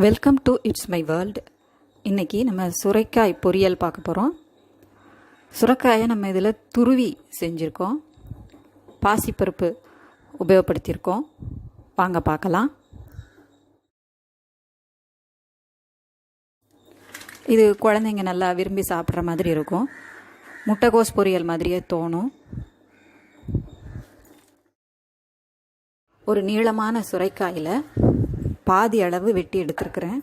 Welcome to it's my world. இன்றைக்கி நம்ம சுரைக்காய் பொரியல் பார்க்க போகிறோம். சுரைக்காயை நம்ம இதில் துருவி செஞ்சுருக்கோம், பாசிப்பருப்பு உபயோகப்படுத்தியிருக்கோம். வாங்க பார்க்கலாம். இது குழந்தைங்க நல்லா விரும்பி சாப்பிட்ற மாதிரி இருக்கும். முட்டைகோஸ் பொரியல் மாதிரியே தோணும். ஒரு நீளமான சுரைக்காயில் பாதி அளவு வெட்டி எடுத்துருக்கிறேன்.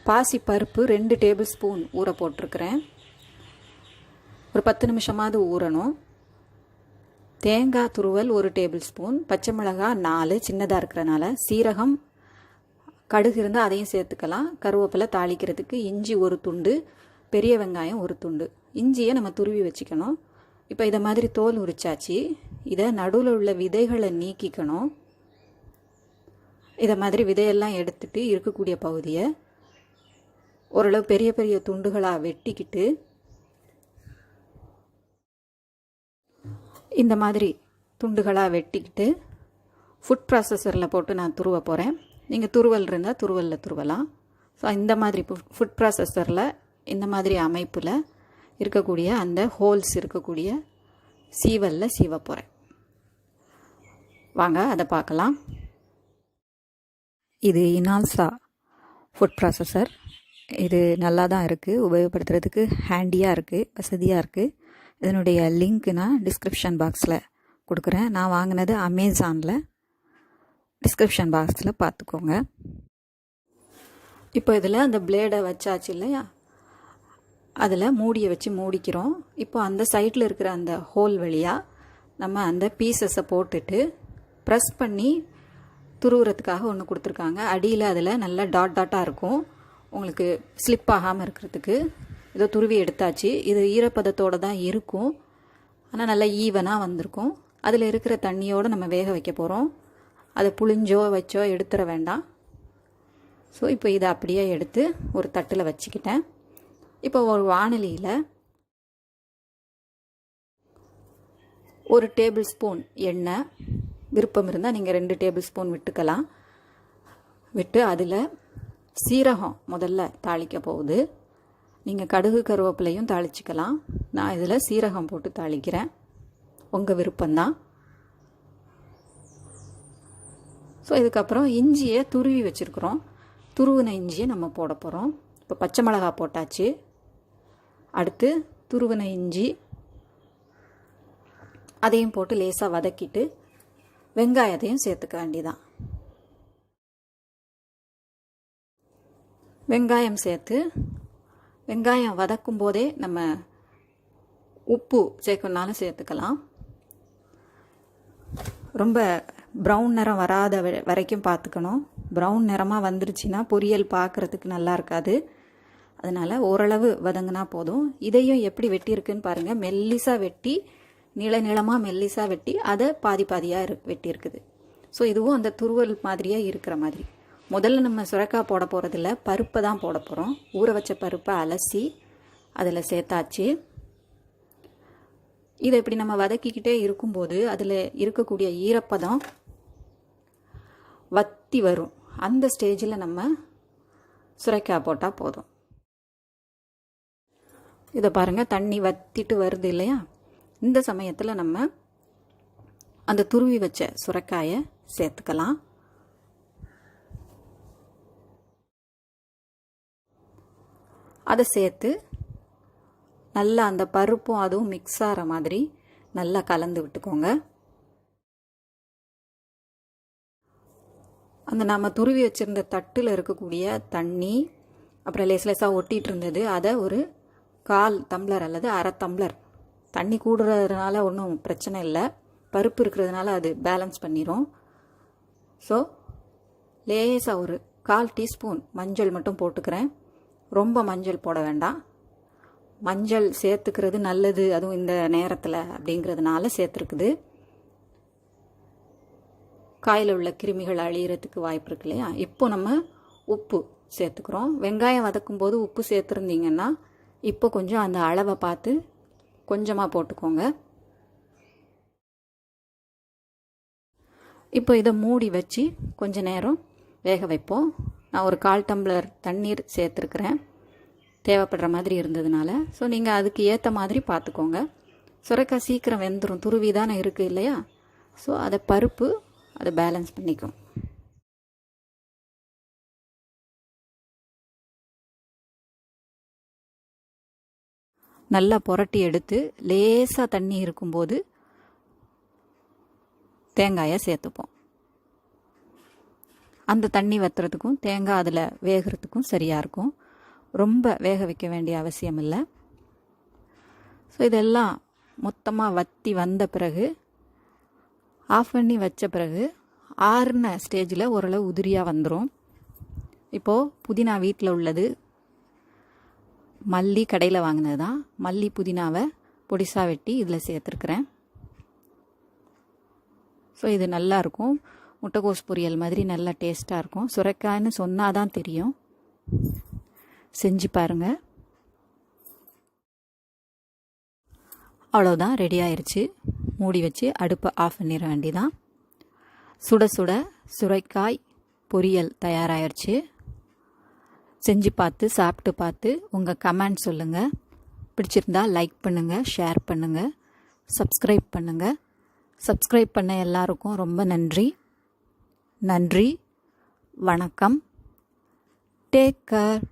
பாசி பருப்பு 2 டேபிள் ஸ்பூன் ஊற போட்டிருக்கிறேன். ஒரு 10 நிமிஷமாவது ஊறணும். தேங்காய் துருவல் 1 டேபிள் ஸ்பூன், பச்சை மிளகாய் 4 சின்னதாக இருக்கிறனால, சீரகம் கடுகு இருந்தால் அதையும் சேர்த்துக்கலாம். கருவேப்பிலை தாளிக்கிறதுக்கு, இஞ்சி 1 துண்டு, பெரிய வெங்காயம் 1 துண்டு. இஞ்சியை நம்ம துருவி வச்சுக்கணும். இப்போ இதை மாதிரி தோல் உரிச்சாச்சு. இதை நடுவில் உள்ள விதைகளை நீக்கிக்கணும். இதை மாதிரி விதையெல்லாம் எடுத்துட்டு இருக்கக்கூடிய பகுதியை ஓரளவு பெரிய பெரிய துண்டுகளாக வெட்டிக்கிட்டு இந்த மாதிரி துண்டுகளாக வெட்டிக்கிட்டு ஃபுட் ப்ராசஸரில் போட்டு நான் துருவ போகிறேன். நீங்கள் துருவல் இருந்தால் துருவலில் துருவலாம். ஸோ இந்த மாதிரி ஃபுட் ப்ராசஸரில் இந்த மாதிரி அமைப்பில் இருக்கக்கூடிய அந்த ஹோல்ஸ் இருக்கக்கூடிய சீவலில் சீவ போகிறேன். வாங்க அதை பார்க்கலாம். இது இனால்சா ஃபுட் ப்ராசஸர். இது நல்லா தான் இருக்குது, உபயோகப்படுத்துறதுக்கு ஹேண்டியாக இருக்குது, வசதியாக இருக்குது. இதனுடைய லிங்க் நான் டிஸ்கிரிப்ஷன் பாக்ஸில் கொடுக்குறேன். நான் வாங்கினது அமேசானில். டிஸ்கிரிப்ஷன் பாக்ஸில் பார்த்துக்கோங்க. இப்போ இதில் அந்த பிளேடை வச்சாச்சு இல்லையா, அதில் மூடியை வச்சு மூடிக்கிறோம். இப்போ அந்த சைடில் இருக்கிற அந்த ஹோல் வழியாக நம்ம அந்த பீசஸை போட்டுட்டு ப்ரெஸ் பண்ணி துருவுறதுக்காக ஒன்று கொடுத்துருக்காங்க. அடியில் அதில் நல்லா டாட்டாக இருக்கும், உங்களுக்கு ஸ்லிப் ஆகாமல் இருக்கிறதுக்கு. இதை துருவி எடுத்தாச்சு. இது ஈரப்பதத்தோடு தான் இருக்கும், ஆனால் நல்லா ஈவனாக வந்திருக்கும். அதில் இருக்கிற தண்ணியோடு நம்ம வேக வைக்க போகிறோம். அதை புளிஞ்சோ வச்சோ எடுத்துட வேண்டாம். ஸோ இப்போ இதை அப்படியே எடுத்து ஒரு தட்டில் வச்சுக்கிட்டேன். இப்போ ஒரு வாணலியில் 1 டேபிள் ஸ்பூன் எண்ணெய், விருப்பம் இருந்தால் நீங்கள் 2 டேபிள் ஸ்பூன் விட்டுக்கலாம். விட்டு அதில் சீரகம் முதல்ல தாளிக்க போகுது. நீங்கள் கடுகு கருவேப்பிலையும் தாளிச்சிக்கலாம். நான் இதில் சீரகம் போட்டு தாளிக்கிறேன், உங்கள் விருப்பம்தான். ஸோ இதுக்கப்புறம் இஞ்சியை துருவி வச்சுருக்குறோம். துருவின இஞ்சியை நம்ம போட போகிறோம். இப்போ பச்சை மிளகா போட்டாச்சு. அடுத்து துருவின இஞ்சி, அதையும் போட்டு லேசாக வதக்கிட்டு வெங்காயத்தையும் சேர்த்துக்க வேண்டியதான். வெங்காயம் சேர்த்து வெங்காயம் வதக்கும் போதே நம்ம உப்பு சேர்க்கணுனாலும் சேர்த்துக்கலாம். ரொம்ப ப்ரௌன் நிறம் வராத வரைக்கும் பார்த்துக்கணும். ப்ரௌன் நிறமாக வந்துருச்சுன்னா பொரியல் பார்க்குறதுக்கு நல்லா இருக்காது. அதனால் ஓரளவு வதங்கினா போதும். இதையும் எப்படி வெட்டியிருக்குன்னு பாருங்கள். மெல்லிசாக வெட்டி, நீளமாக மெல்லிசாக வெட்டி, அதை பாதி பாதியாக வெட்டியிருக்குது. ஸோ இதுவும் அந்த துருவல் மாதிரியே இருக்கிற மாதிரி. முதல்ல நம்ம சுரைக்காய் போட போகிறதில்ல, பருப்பை தான் போட போகிறோம். ஊற வச்ச பருப்பை அலசி அதில் சேர்த்தாச்சு. இதை இப்படி நம்ம வதக்கிக்கிட்டே இருக்கும்போது அதில் இருக்கக்கூடிய ஈரப்பதம் வத்தி வரும். அந்த ஸ்டேஜில் நம்ம சுரைக்காய் போட்டால் போதும். இதை பாருங்கள், தண்ணி வத்திட்டு வருது இல்லையா. இந்த சமயத்தில் நம்ம அந்த துருவி வச்ச சுரைக்காயை சேர்த்துக்கலாம். அதை சேர்த்து நல்லா அந்த பருப்பும் அதுவும் மிக்ஸ் ஆகிற மாதிரி நல்லா கலந்து விட்டுக்கோங்க. அந்த நம்ம துருவி வச்சுருந்த தட்டில் இருக்கக்கூடிய தண்ணி, அப்புறம் லேசாக ஒட்டிகிட்டு இருந்தது, அதை ஒரு 1/4 டம்ளர் அல்லது 1/2 டம்ளர், தண்ணி கூடுறதுனால ஒன்றும் பிரச்சனை இல்லை, பருப்பு இருக்கிறதுனால அது பேலன்ஸ் பண்ணிடும். ஸோ லேசாக ஒரு 1/4 டீஸ்பூன் மஞ்சள் மட்டும் போட்டுக்கிறேன். ரொம்ப மஞ்சள் போட வேண்டாம். மஞ்சள் சேர்த்துக்கிறது நல்லது, அதுவும் இந்த நேரத்தில் அப்படிங்கிறதுனால சேர்த்துருக்குது. காயில் உள்ள கிருமிகள் அழியறதுக்கு வாய்ப்பு இருக்கு இல்லையா. இப்போ நம்ம உப்பு சேர்த்துக்கிறோம். வெங்காயம் வதக்கும் போது உப்பு சேர்த்துருந்தீங்கன்னா இப்போ கொஞ்சம் அந்த அளவை பார்த்து கொஞ்சமாக போட்டுக்கோங்க. இப்போ இதை மூடி வச்சு கொஞ்ச நேரம் வேக வைப்போம். நான் ஒரு 1/4 டம்ளர் தண்ணீர் சேர்த்துருக்குறேன், தேவைப்படுற மாதிரி இருந்ததுனால. ஸோ நீங்கள் அதுக்கு ஏற்ற மாதிரி பார்த்துக்கோங்க. சுரைக்காய் சீக்கிரம் வெந்துடும், துருவி தானே இருக்குது இல்லையா? ஸோ அதை பருப்பு அதை பேலன்ஸ் பண்ணிக்கும். நல்லா புரட்டி எடுத்து லேசாக தண்ணி இருக்கும்போது தேங்காயை சேர்த்துப்போம். அந்த தண்ணி வற்றுறதுக்கும் தேங்காய் அதில் வேகிறதுக்கும் சரியாக இருக்கும். ரொம்ப வேக வைக்க வேண்டிய அவசியம் இல்லை. ஸோ இதெல்லாம் மொத்தமாக வற்றி வந்த பிறகு ஆஃப் பண்ணி வச்ச பிறகு ஆறுன ஸ்டேஜில் ஓரளவு உதிரியாக வந்துடும். இப்போது புதினா வீட்டில் உள்ளது, மல்லி கடையில் வாங்கினது தான். மல்லி புதினாவை பொடிசாக வெட்டி இதில் சேர்த்துருக்குறேன். ஸோ இது நல்லாயிருக்கும், முட்டைக்கோஸ் பொரியல் மாதிரி நல்லா டேஸ்ட்டாக இருக்கும். சுரைக்காய்னு சொன்னால் தான் தெரியும், செஞ்சு பாருங்கள். அவ்வளோதான், ரெடி ஆயிடுச்சு. மூடி வச்சு அடுப்பை ஆஃப் பண்ணிட வேண்டிதான். சுட சுட சுரைக்காய் பொரியல் தயாராகிடுச்சு. செஞ்சு பார்த்து சாப்பிட்டு பார்த்து உங்கள் கமெண்ட் சொல்லுங்கள். பிடிச்சிருந்தா லைக் பண்ணுங்கள், ஷேர் பண்ணுங்கள், சப்ஸ்கிரைப் பண்ணுங்கள். சப்ஸ்கிரைப் பண்ண எல்லாருக்கும் ரொம்ப நன்றி. நன்றி, வணக்கம், டேக் கேர்.